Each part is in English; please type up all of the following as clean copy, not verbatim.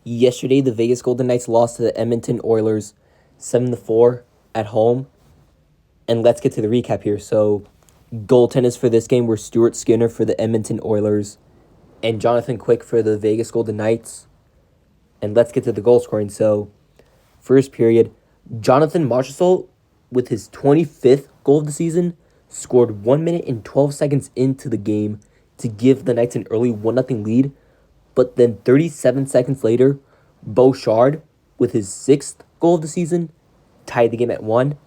Yesterday, the Vegas Golden Knights lost to the Edmonton Oilers 7-4 at home. And let's get to the recap here. So, goaltenders for this game were Stuart Skinner for the Edmonton Oilers and Jonathan Quick for the Vegas Golden Knights. And let's get to the goal scoring. So, first period, Jonathan Marchessault, with his 25th goal of the season, scored 1 minute and 12 seconds into the game to give the Knights an early 1-0 lead. But then 37 seconds later, Bouchard, with his 6th goal of the season, tied the game at 1.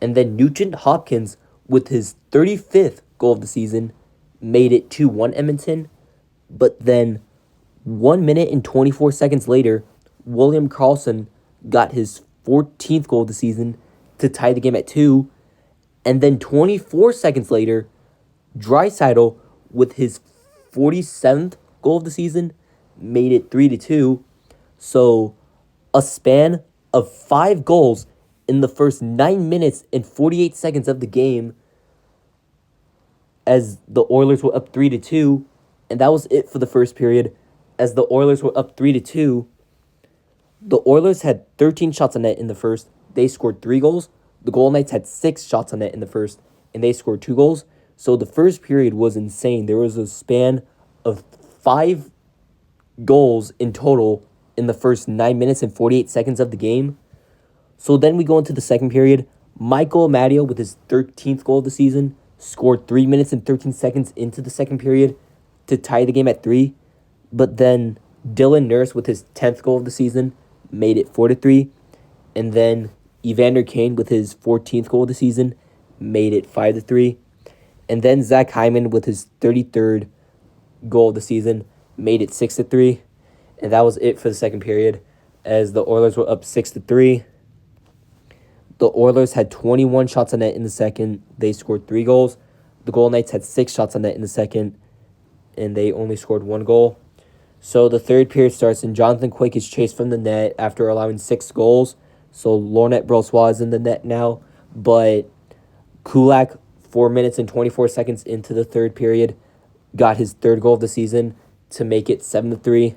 And then Nugent Hopkins, with his 35th goal of the season, made it 2-1 Edmonton. But then 1 minute and 24 seconds later, William Karlsson got his 14th goal of the season to tie the game at 2. And then 24 seconds later, Draisaitl, with his 47th goal of the season, made it 3-2. So, a span of 5 goals in the first 9 minutes and 48 seconds of the game as the Oilers were up 3-2. And that was it for the first period. As the Oilers were up 3-2, the Oilers had 13 shots on net in the first. They scored 3 goals. The Golden Knights had 6 shots on net in the first, and they scored 2 goals. So the first period was insane. There was a span of 5 goals in total in the first 9 minutes and 48 seconds of the game. So then we go into the second period. Michael Amadio, with his 13th goal of the season, scored 3 minutes and 13 seconds into the second period to tie the game at 3. But then Dylan Nurse, with his 10th goal of the season, made it 4-3. And then Evander Kane, with his 14th goal of the season, made it 5-3. And then Zach Hyman, with his 33rd goal of the season, made it 6-3. And that was it for the second period, as the Oilers were up 6-3. The Oilers had 21 shots on net in the second. They scored 3 goals. The Golden Knights had 6 shots on net in the second, and they only scored 1 goal. So the third period starts, and Jonathan Quick is chased from the net after allowing 6 goals. So Laurent Brossoit is in the net now. But Kulak, 4 minutes and 24 seconds into the third period, got his 3rd goal of the season to make it 7-3.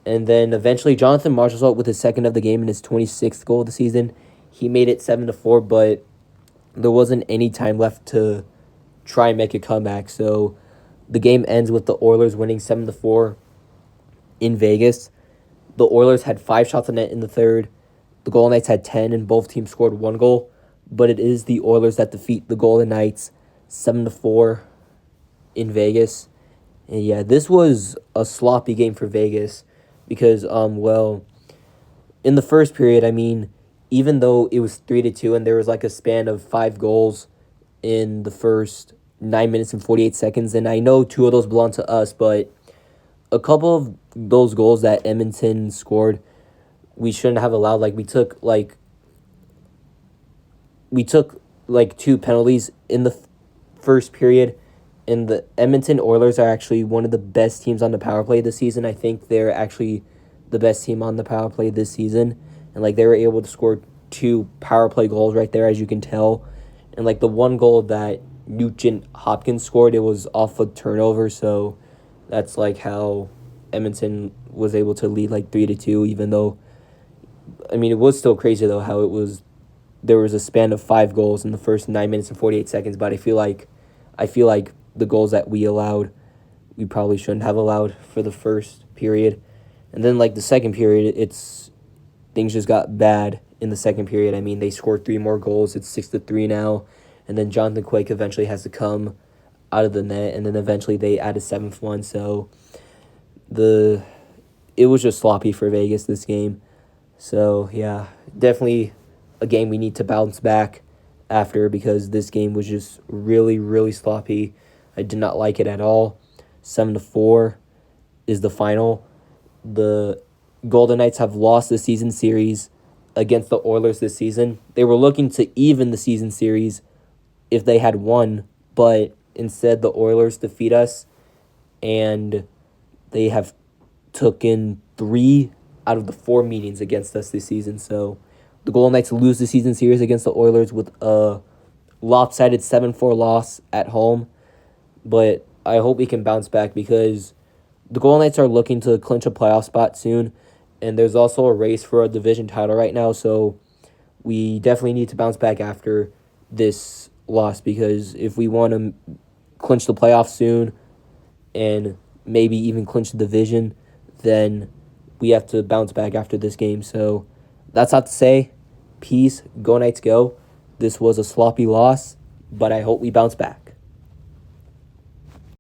And then eventually Jonathan Marchessault, with his 2nd of the game and his 26th goal of the season, he made it 7-4, but there wasn't any time left to try and make a comeback. So the game ends with the Oilers winning 7-4 in Vegas. The Oilers had 5 shots on net in the third. The Golden Knights had 10, and both teams scored 1 goal. But it is the Oilers that defeat the Golden Knights 7-4 in Vegas. And yeah, this was a sloppy game for Vegas because, in the first period, even though it was 3-2 and there was like a span of 5 goals in the first 9 minutes and 48 seconds, and I know 2 of those belong to us, but a couple of those goals that Edmonton scored, we shouldn't have allowed. We took 2 penalties in the first period, and the Edmonton Oilers are actually one of the best teams on the power play this season. I think they're actually the best team on the power play this season, and they were able to score 2 power play goals right there, as you can tell. And the one goal that Nugent Hopkins scored, it was off a turnover, so that's how Edmonton was able to lead 3-2, even though, it was still crazy though how there was a span of 5 goals in the first 9 minutes and 48 seconds, but I feel like the goals that we allowed, we probably shouldn't have allowed for the first period. And then the second period, things just got bad in the second period. They scored 3 more goals. It's 6-3 now. And then Jonathan Quick eventually has to come out of the net, and then eventually they add a 7th one. So it was just sloppy for Vegas this game. So yeah, definitely a game we need to bounce back after, because this game was just really, really sloppy. I did not like it at all. 7-4 is the final. The Golden Knights have lost the season series against the Oilers this season. They were looking to even the season series if they had won, but instead the Oilers defeat us, and they have taken 3 out of the 4 meetings against us this season. So the Golden Knights lose the season series against the Oilers with a lopsided 7-4 loss at home. But I hope we can bounce back, because the Golden Knights are looking to clinch a playoff spot soon, And there's also a race for a division title right now, so we definitely need to bounce back after this loss, because if we want to clinch the playoffs soon and maybe even clinch the division, then we have to bounce back after this game. So that's all to say. Peace. Go Knights, go. This was a sloppy loss, but I hope we bounce back.